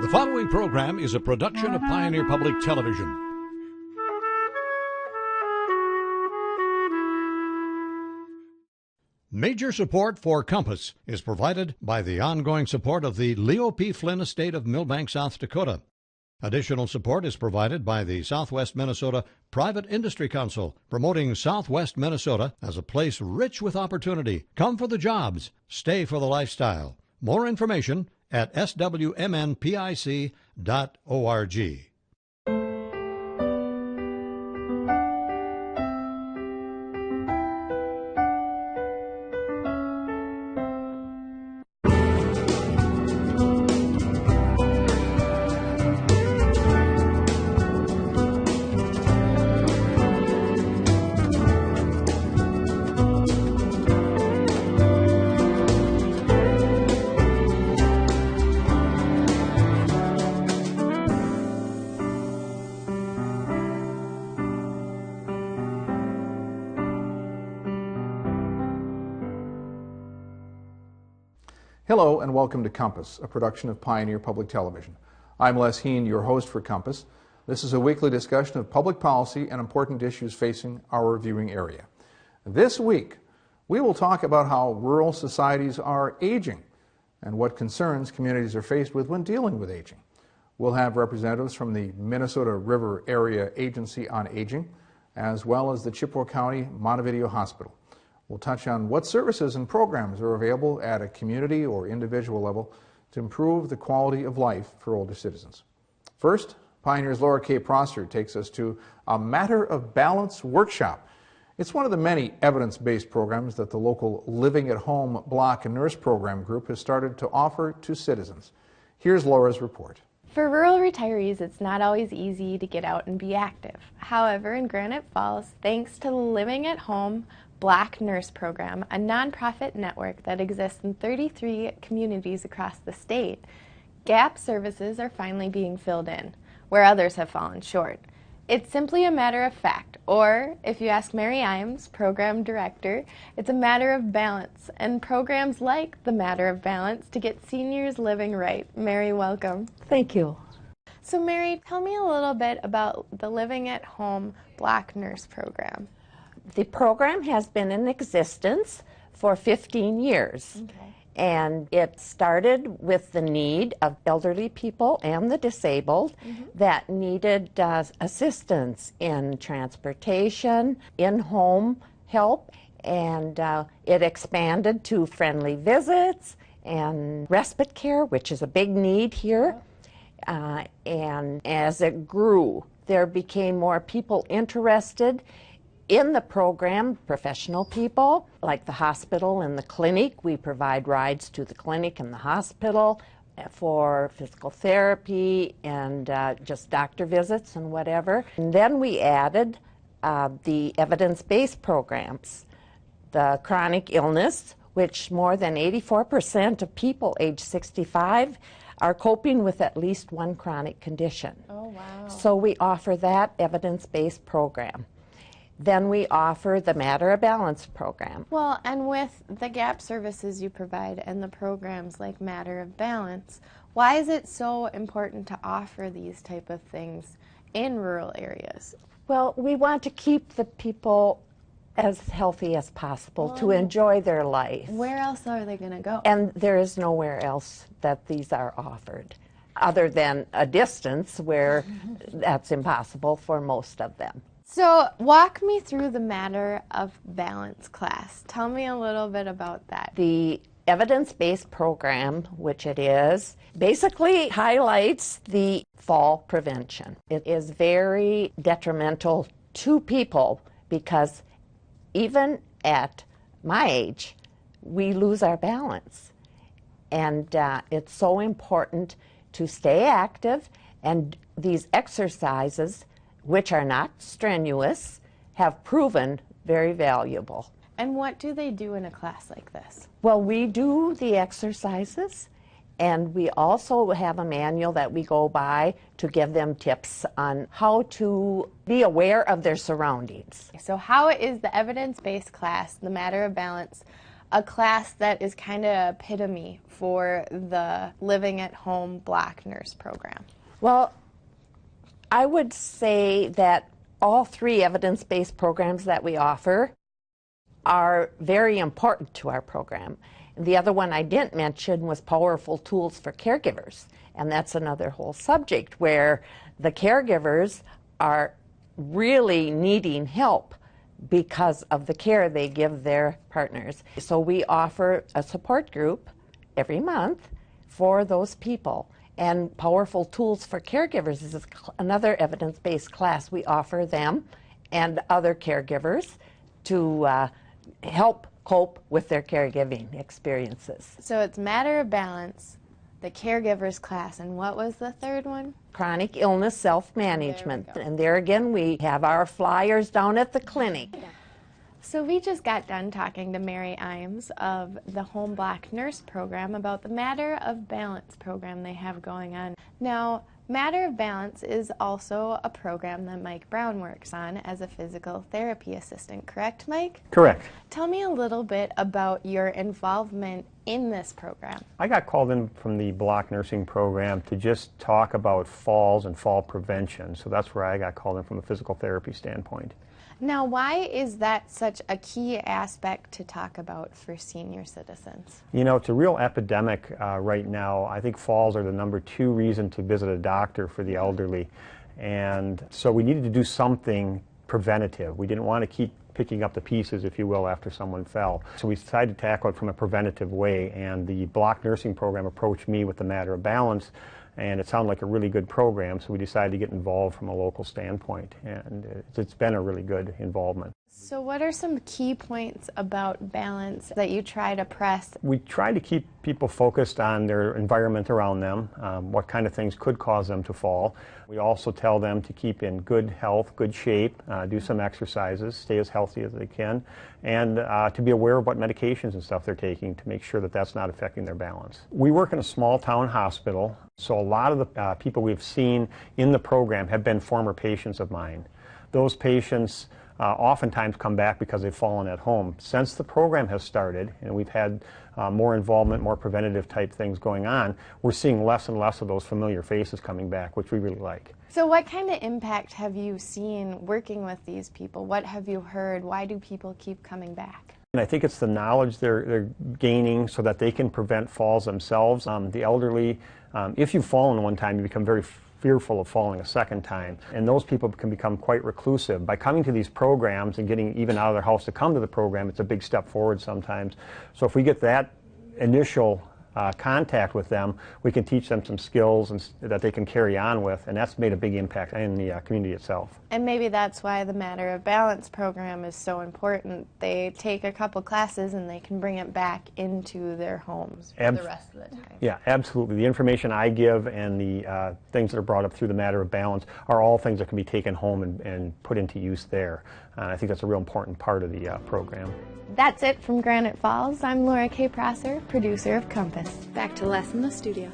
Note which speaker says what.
Speaker 1: The following program is a production of Pioneer Public Television. Major support for Compass is provided by the ongoing support of the Leo P. Flynn Estate of Millbank, South Dakota. Additional support is provided by the Southwest Minnesota Private Industry Council, promoting Southwest Minnesota as a place rich with opportunity. Come for the jobs, stay for the lifestyle. More information at swmnpic.org.
Speaker 2: Hello and welcome to Compass, a production of Pioneer Public Television. I'm Les Heen, your host for Compass. This is a weekly discussion of public policy and important issues facing our viewing area. This week, we will talk about how rural societies are aging and what concerns communities are faced with when dealing with aging. We'll have representatives from the Minnesota River Area Agency on Aging, as well as the Chippewa County Montevideo Hospital. We'll touch on what services and programs are available at a community or individual level to improve the quality of life for older citizens. First, Pioneer's Laura K. Prosser takes us to a Matter of Balance workshop. It's one of the many evidence-based programs that the local Living at Home Block and Nurse Program group has started to offer to citizens. Here's Laura's report.
Speaker 3: For rural retirees, it's not always easy to get out and be active. However, in Granite Falls, thanks to the Living at Home Block Nurse Program, a nonprofit network that exists in 33 communities across the state, gap services are finally being filled in, where others have fallen short. It's simply a matter of fact, or if you ask Mary Imes, program director, it's a matter of balance, and programs like the Matter of Balance to get seniors living right. Mary, welcome.
Speaker 4: Thank you.
Speaker 3: So Mary, tell me a little bit about the Living at Home Block Nurse Program.
Speaker 4: The program has been in existence for 15 years.
Speaker 3: Okay.
Speaker 4: And it started with the need of elderly people and the disabled that needed assistance in transportation, in-home help, and it expanded to friendly visits and respite care, which is a big need here. And as it grew, there became more people interested in the program, professional people, like the hospital and the clinic. We provide rides to the clinic and the hospital for physical therapy and just doctor visits and whatever. And then we added the evidence-based programs, the chronic illness, which more than 84% of people age 65 are coping with at least one chronic condition.
Speaker 3: Oh, wow.
Speaker 4: So we offer that evidence-based program. Then we offer the Matter of Balance program.
Speaker 3: Well, and with the gap services you provide and the programs like Matter of Balance, why is it so important to offer these type of things in rural areas?
Speaker 4: Well, we want to keep the people as healthy as possible to enjoy their life.
Speaker 3: Where else are they going to go?
Speaker 4: And there is nowhere else that these are offered, other than a distance where that's impossible for most of them.
Speaker 3: So walk me through the Matter of Balance class. Tell me a little bit about that.
Speaker 4: The evidence-based program, which it is, basically highlights the fall prevention. It is very detrimental to people because even at my age, we lose our balance. And it's so important to stay active, and these exercises, which are not strenuous, have proven very valuable.
Speaker 3: And what do they do in a class like this?
Speaker 4: Well, we do the exercises, and we also have a manual that we go by to give them tips on how to be aware of their surroundings.
Speaker 3: So how is the evidence-based class, the Matter of Balance, a class that is kind of epitome for the Living at Home Black Nurse program?
Speaker 4: Well, I would say that all three evidence-based programs that we offer are very important to our program. The other one I didn't mention was Powerful Tools for Caregivers, and that's another whole subject where the caregivers are really needing help because of the care they give their partners. So we offer a support group every month for those people. And Powerful Tools for Caregivers is another evidence-based class. We offer them and other caregivers to help cope with their caregiving experiences.
Speaker 3: So it's Matter of Balance, the Caregivers class, and what was the third one?
Speaker 4: Chronic Illness Self-Management. And there again, we have our flyers down at the clinic.
Speaker 3: So we just got done talking to Mary Imes of the Home Black Nurse program about the Matter of Balance program they have going on. Now, Matter of Balance is also a program that Mike Brown works on as a physical therapy assistant, correct, Mike?
Speaker 5: Correct.
Speaker 3: Tell me a little bit about your involvement in this program.
Speaker 5: I got called in from the block nursing program to just talk about falls and fall prevention. So that's where I got called in from a physical therapy standpoint.
Speaker 3: Now, why is that such a key aspect to talk about for senior citizens?
Speaker 5: You know, it's a real epidemic right now. I think falls are the #2 reason to visit a doctor for the elderly. And so we needed to do something preventative. We didn't want to keep picking up the pieces, if you will, after someone fell. So we decided to tackle it from a preventative way, and the block nursing program approached me with the Matter of Balance, and it sounded like a really good program, so we decided to get involved from a local standpoint, and it's been a really good involvement.
Speaker 3: So what are some key points about balance that you try to press?
Speaker 5: We try to keep people focused on their environment around them, what kind of things could cause them to fall. We also tell them to keep in good health, good shape, do some exercises, stay as healthy as they can, and to be aware of what medications and stuff they're taking to make sure that that's not affecting their balance. We work in a small town hospital, so a lot of the people we've seen in the program have been former patients of mine. Those patients oftentimes come back because they've fallen at home. Since the program has started and we've had more involvement, more preventative type things going on, we're seeing less and less of those familiar faces coming back, which we really like.
Speaker 3: So what kind of impact have you seen working with these people? What have you heard? Why do people keep coming back?
Speaker 5: And I think it's the knowledge they're gaining so that they can prevent falls themselves. The elderly, if you've fallen one time, you become very fearful of falling a second time, and those people can become quite reclusive. By coming to these programs and getting even out of their house to come to the program, it's a big step forward sometimes. So if we get that initial contact with them, we can teach them some skills that they can carry on with, and that's made a big impact in the community itself.
Speaker 3: And maybe that's why the Matter of Balance program is so important. They take a couple classes and they can bring it back into their homes for the rest of the time.
Speaker 5: Yeah, absolutely. The information I give and the things that are brought up through the Matter of Balance are all things that can be taken home and put into use there. I think that's a real important part of the program.
Speaker 3: That's it from Granite Falls. I'm Laura K. Prosser, producer of Compass. Back to Les in the studio.